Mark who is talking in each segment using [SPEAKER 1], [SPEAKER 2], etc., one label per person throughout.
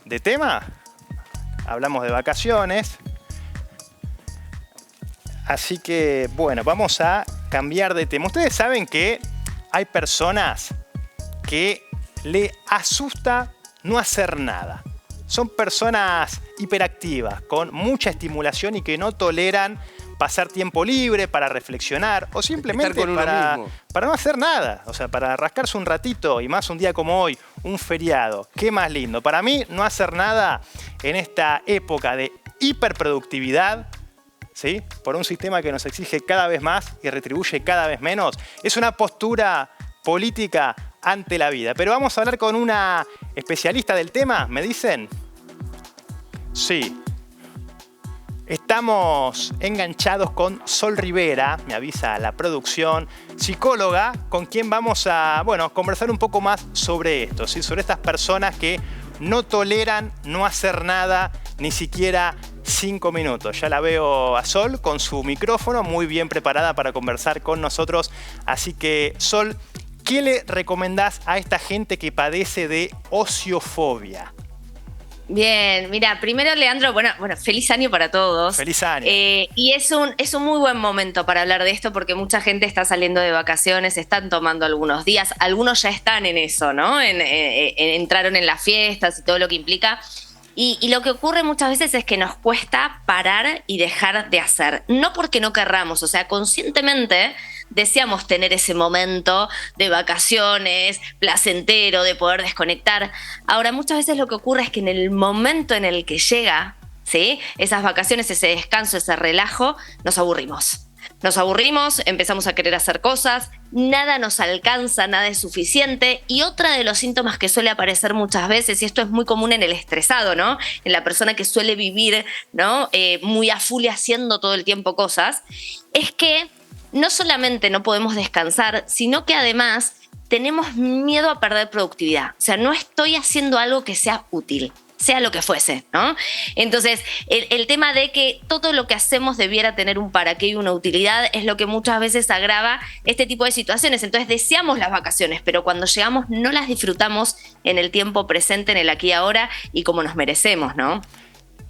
[SPEAKER 1] de tema. Hablamos de vacaciones. Así que, bueno, vamos a cambiar de tema. Ustedes saben que hay personas que le asusta no hacer nada. Son personas hiperactivas, con mucha estimulación y que no toleran pasar tiempo libre para reflexionar o simplemente para no hacer nada. O sea, para rascarse un ratito y más un día como hoy, un feriado. ¿Qué más lindo? Para mí, no hacer nada en esta época de hiperproductividad, ¿sí? Por un sistema que nos exige cada vez más y retribuye cada vez menos, es una postura política ante la vida. Pero vamos a hablar con una especialista del tema, ¿me dicen? Sí. Estamos enganchados con Sol Rivera, me avisa la producción, psicóloga, con quien vamos a, conversar un poco más sobre esto, ¿sí? Sobre estas personas que no toleran no hacer nada, ni siquiera 5 minutos. Ya la veo a Sol con su micrófono, muy bien preparada para conversar con nosotros. Así que, Sol, ¿qué le recomendás a esta gente que padece de ociofobia?
[SPEAKER 2] Bien, mira, primero, Leandro, bueno, feliz año para todos.
[SPEAKER 1] Feliz año.
[SPEAKER 2] Y es un muy buen momento para hablar de esto porque mucha gente está saliendo de vacaciones, están tomando algunos días, algunos ya están en eso, ¿no? Entraron en las fiestas y todo lo que implica. Y lo que ocurre muchas veces es que nos cuesta parar y dejar de hacer. No porque no querramos, o sea, conscientemente deseamos tener ese momento de vacaciones, placentero, de poder desconectar. Ahora, muchas veces lo que ocurre es que en el momento en el que llega, ¿sí?, esas vacaciones, ese descanso, ese relajo, nos aburrimos. Nos aburrimos, empezamos a querer hacer cosas, nada nos alcanza, nada es suficiente. Y otra de los síntomas que suele aparecer muchas veces, y esto es muy común en el estresado, ¿no?, en la persona que suele vivir, ¿no?, muy a full y haciendo todo el tiempo cosas, es que no solamente no podemos descansar, sino que además tenemos miedo a perder productividad. O sea, no estoy haciendo algo que sea útil, sea lo que fuese, ¿no? Entonces, el tema de que todo lo que hacemos debiera tener un para qué y una utilidad es lo que muchas veces agrava este tipo de situaciones. Entonces, deseamos las vacaciones, pero cuando llegamos no las disfrutamos en el tiempo presente, en el aquí y ahora y como nos merecemos, ¿no?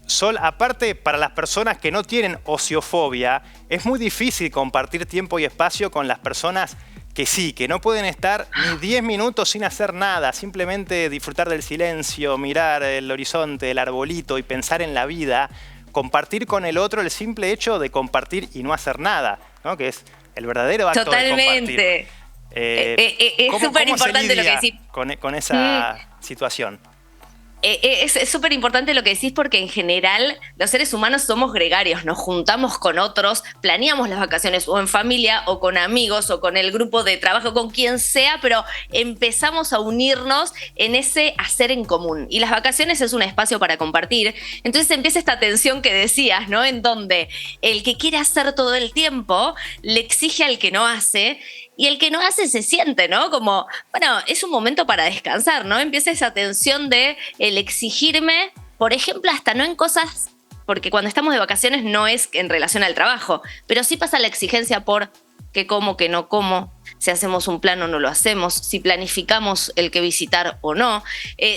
[SPEAKER 1] Sol, aparte, para las personas que no tienen ociofobia, es muy difícil compartir tiempo y espacio con las personas que sí, que no pueden estar ni 10 minutos sin hacer nada, simplemente disfrutar del silencio, mirar el horizonte, el arbolito y pensar en la vida, compartir con el otro el simple hecho de compartir y no hacer nada, ¿no?, que es el verdadero acto de compartir.
[SPEAKER 2] Totalmente. Es súper importante lo que decís.
[SPEAKER 1] Con esa situación.
[SPEAKER 2] Es súper importante lo que decís porque en general los seres humanos somos gregarios, nos juntamos con otros, planeamos las vacaciones o en familia o con amigos o con el grupo de trabajo, con quien sea, pero empezamos a unirnos en ese hacer en común. Y las vacaciones es un espacio para compartir. Entonces empieza esta tensión que decías, ¿no?, en donde el que quiere hacer todo el tiempo le exige al que no hace. Y el que no hace se siente, ¿no? Como, bueno, es un momento para descansar, ¿no? Empieza esa tensión de el exigirme, por ejemplo, hasta no en cosas, porque cuando estamos de vacaciones no es en relación al trabajo, pero sí pasa la exigencia por qué como, qué no como, si hacemos un plan o no lo hacemos, si planificamos el que visitar o no,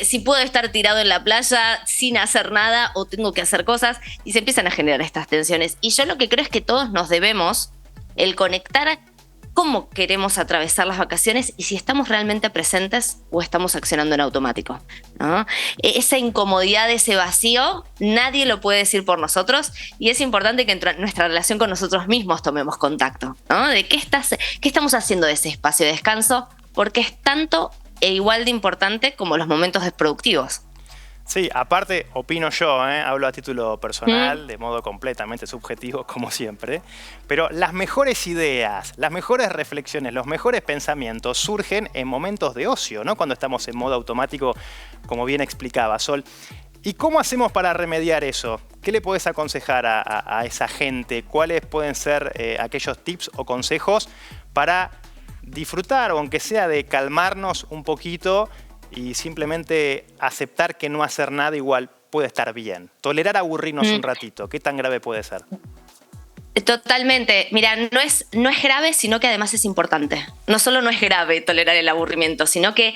[SPEAKER 2] si puedo estar tirado en la playa sin hacer nada o tengo que hacer cosas, y se empiezan a generar estas tensiones. Y yo lo que creo es que todos nos debemos el conectar cómo queremos atravesar las vacaciones y si estamos realmente presentes o estamos accionando en automático, ¿no? Esa incomodidad, ese vacío, nadie lo puede decir por nosotros y es importante que en nuestra relación con nosotros mismos tomemos contacto, ¿no? De qué estamos haciendo de ese espacio de descanso, porque es tanto e igual de importante como los momentos productivos.
[SPEAKER 1] Sí, aparte, opino yo, hablo a título personal, de modo completamente subjetivo, como siempre, pero las mejores ideas, las mejores reflexiones, los mejores pensamientos surgen en momentos de ocio, ¿no?, cuando estamos en modo automático, como bien explicaba Sol. ¿Y cómo hacemos para remediar eso? ¿Qué le podés aconsejar a esa gente? ¿Cuáles pueden ser aquellos tips o consejos para disfrutar, o aunque sea de calmarnos un poquito, y simplemente aceptar que no hacer nada igual puede estar bien? Tolerar aburrirnos un ratito, ¿qué tan grave puede ser?
[SPEAKER 2] Totalmente. Mira, no es grave, sino que además es importante. No solo no es grave tolerar el aburrimiento, sino que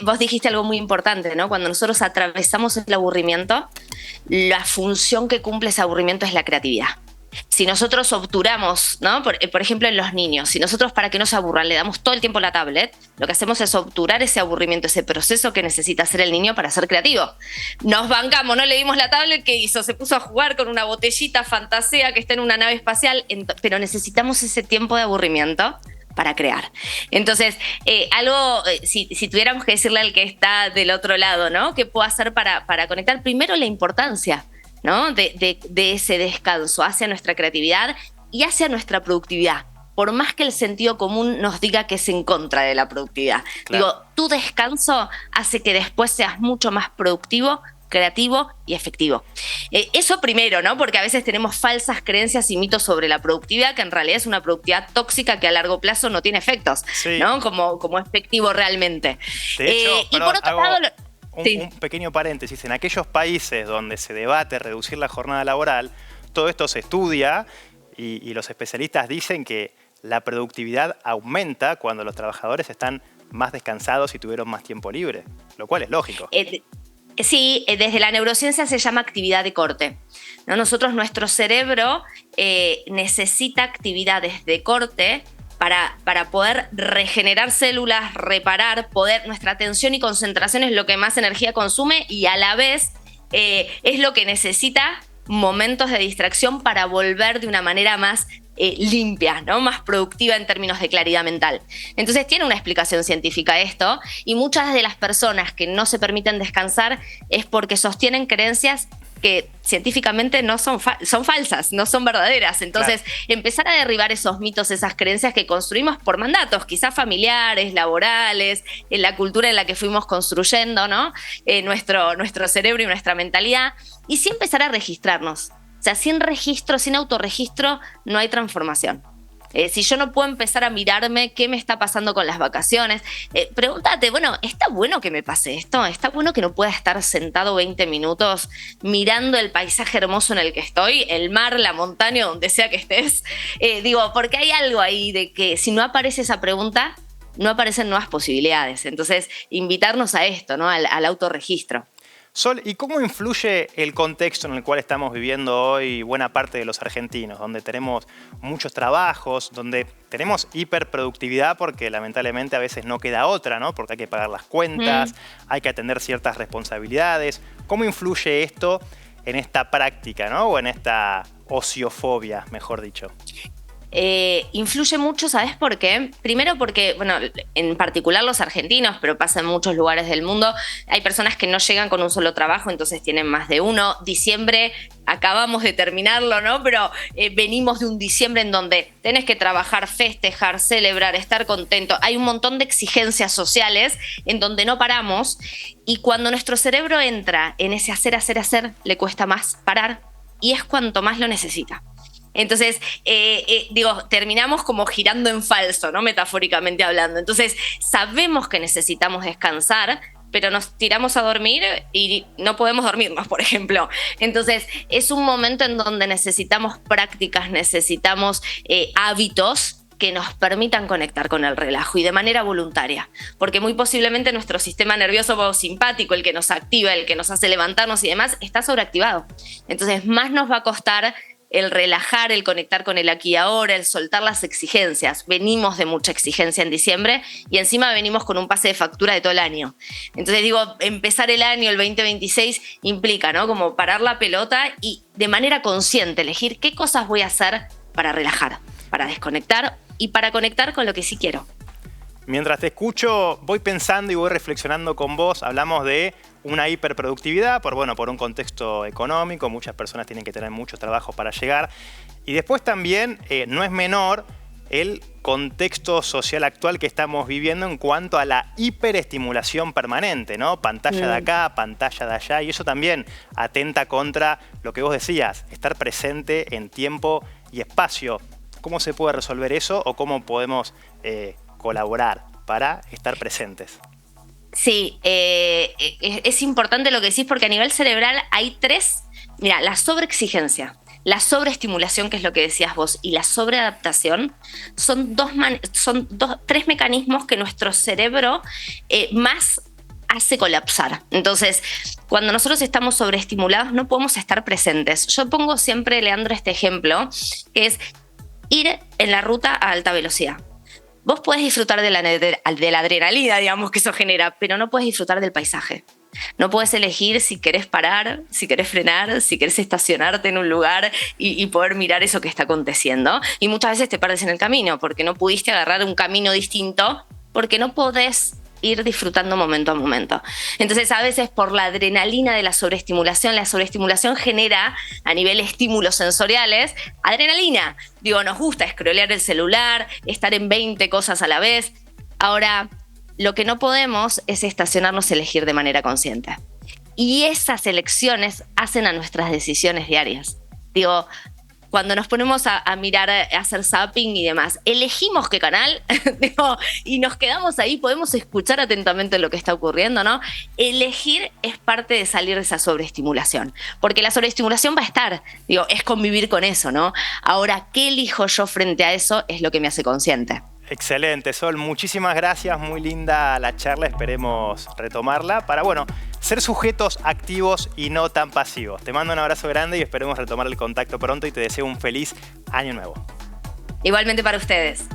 [SPEAKER 2] vos dijiste algo muy importante, ¿no? Cuando nosotros atravesamos el aburrimiento, la función que cumple ese aburrimiento es la creatividad. Si nosotros obturamos, ¿no? Por ejemplo, en los niños, si nosotros para que no se aburran le damos todo el tiempo la tablet, lo que hacemos es obturar ese aburrimiento, ese proceso que necesita hacer el niño para ser creativo. Nos bancamos, no le dimos la tablet, ¿qué hizo? Se puso a jugar con una botellita fantasía que está en una nave espacial, pero necesitamos ese tiempo de aburrimiento para crear. Entonces, si tuviéramos que decirle al que está del otro lado, ¿no? ¿Qué puedo hacer para conectar? Primero, la importancia, ¿no? de ese descanso hacia nuestra creatividad y hacia nuestra productividad. Por más que el sentido común nos diga que es en contra de la productividad. Claro. Digo, tu descanso hace que después seas mucho más productivo, creativo y efectivo. Eso primero, ¿no? Porque a veces tenemos falsas creencias y mitos sobre la productividad, que en realidad es una productividad tóxica que a largo plazo no tiene efectos, sí, ¿no? Como efectivo realmente.
[SPEAKER 1] De hecho, y por otro lado... Un pequeño paréntesis, en aquellos países donde se debate reducir la jornada laboral, todo esto se estudia y los especialistas dicen que la productividad aumenta cuando los trabajadores están más descansados y tuvieron más tiempo libre, lo cual es lógico.
[SPEAKER 2] Sí, desde la neurociencia se llama actividad de corte, ¿no? Nuestro cerebro necesita actividades de corte para poder regenerar células, reparar, nuestra atención y concentración es lo que más energía consume y a la vez es lo que necesita momentos de distracción para volver de una manera más limpia, ¿no? Más productiva en términos de claridad mental. Entonces tiene una explicación científica esto y muchas de las personas que no se permiten descansar es porque sostienen creencias que científicamente no son falsas, no son verdaderas. Entonces, claro, empezar a derribar esos mitos, esas creencias que construimos por mandatos, quizás familiares, laborales, en la cultura en la que fuimos construyendo, ¿no? Nuestro cerebro y nuestra mentalidad, y sí empezar a registrarnos. O sea, sin registro, sin autorregistro, no hay transformación. Si yo no puedo empezar a mirarme qué me está pasando con las vacaciones, pregúntate, bueno, ¿está bueno que me pase esto? ¿Está bueno que no pueda estar sentado 20 minutos mirando el paisaje hermoso en el que estoy, el mar, la montaña, donde sea que estés? Porque hay algo ahí de que si no aparece esa pregunta, no aparecen nuevas posibilidades. Entonces, invitarnos a esto, ¿no? Al autorregistro.
[SPEAKER 1] Sol, ¿y cómo influye el contexto en el cual estamos viviendo hoy buena parte de los argentinos? Donde tenemos muchos trabajos, donde tenemos hiperproductividad porque lamentablemente a veces no queda otra, ¿no? Porque hay que pagar las cuentas, hay que atender ciertas responsabilidades. ¿Cómo influye esto en esta práctica, ¿no? O en esta ociofobia, mejor dicho?
[SPEAKER 2] Influye mucho, ¿sabes por qué? Primero porque, bueno, en particular los argentinos, pero pasa en muchos lugares del mundo, hay personas que no llegan con un solo trabajo, entonces tienen más de uno. Diciembre, acabamos de terminarlo, ¿no? Pero venimos de un diciembre en donde tenés que trabajar, festejar, celebrar, estar contento. Hay un montón de exigencias sociales en donde no paramos y cuando nuestro cerebro entra en ese hacer, le cuesta más parar y es cuanto más lo necesita. Entonces, terminamos como girando en falso, ¿no? Metafóricamente hablando. Entonces, sabemos que necesitamos descansar, pero nos tiramos a dormir y no podemos dormirnos, por ejemplo. Entonces, es un momento en donde necesitamos prácticas, necesitamos hábitos que nos permitan conectar con el relajo y de manera voluntaria, porque muy posiblemente nuestro sistema nervioso simpático, el que nos activa, el que nos hace levantarnos y demás, está sobreactivado. Entonces, más nos va a costar el relajar, el conectar con el aquí y ahora, el soltar las exigencias. Venimos de mucha exigencia en diciembre y encima venimos con un pase de factura de todo el año. Entonces empezar el año, el 2026, implica, ¿no? Como parar la pelota y de manera consciente elegir qué cosas voy a hacer para relajar, para desconectar y para conectar con lo que sí quiero.
[SPEAKER 1] Mientras te escucho, voy pensando y voy reflexionando con vos. Hablamos de una hiperproductividad por un contexto económico. Muchas personas tienen que tener mucho trabajo para llegar. Y después también no es menor el contexto social actual que estamos viviendo en cuanto a la hiperestimulación permanente, ¿no? Pantalla de acá, pantalla de allá. Y eso también atenta contra lo que vos decías, estar presente en tiempo y espacio. ¿Cómo se puede resolver eso o cómo podemos colaborar para estar presentes?
[SPEAKER 2] Sí, es importante lo que decís porque a nivel cerebral hay tres. Mira, la sobreexigencia. La sobreestimulación, que es lo que decías vos, y la sobreadaptación son tres mecanismos que nuestro cerebro más hace colapsar. Entonces, cuando nosotros estamos sobreestimulados, no podemos estar presentes. Yo pongo siempre, Leandro, este ejemplo, que es ir en la ruta a alta velocidad. Vos podés disfrutar de la adrenalina, digamos, que eso genera, pero no podés disfrutar del paisaje. No puedes elegir si querés parar, si querés frenar, si querés estacionarte en un lugar y poder mirar eso que está aconteciendo. Y muchas veces te pierdes en el camino porque no pudiste agarrar un camino distinto, porque no podés ir disfrutando momento a momento. Entonces, a veces por la adrenalina de la sobreestimulación genera a nivel estímulos sensoriales adrenalina. Digo, nos gusta scrollear el celular, estar en 20 cosas a la vez. Ahora, lo que no podemos es estacionarnos y elegir de manera consciente. Y esas elecciones hacen a nuestras decisiones diarias. Digo, cuando nos ponemos a mirar, a hacer zapping y demás, elegimos qué canal digo, y nos quedamos ahí, podemos escuchar atentamente lo que está ocurriendo, ¿no? Elegir es parte de salir de esa sobreestimulación, porque la sobreestimulación va a estar, digo, es convivir con eso, ¿no? Ahora, ¿qué elijo yo frente a eso? Es lo que me hace consciente.
[SPEAKER 1] Excelente, Sol. Muchísimas gracias. Muy linda la charla. Esperemos retomarla para, bueno, ser sujetos activos y no tan pasivos. Te mando un abrazo grande y esperemos retomar el contacto pronto y te deseo un feliz año nuevo.
[SPEAKER 2] Igualmente para ustedes.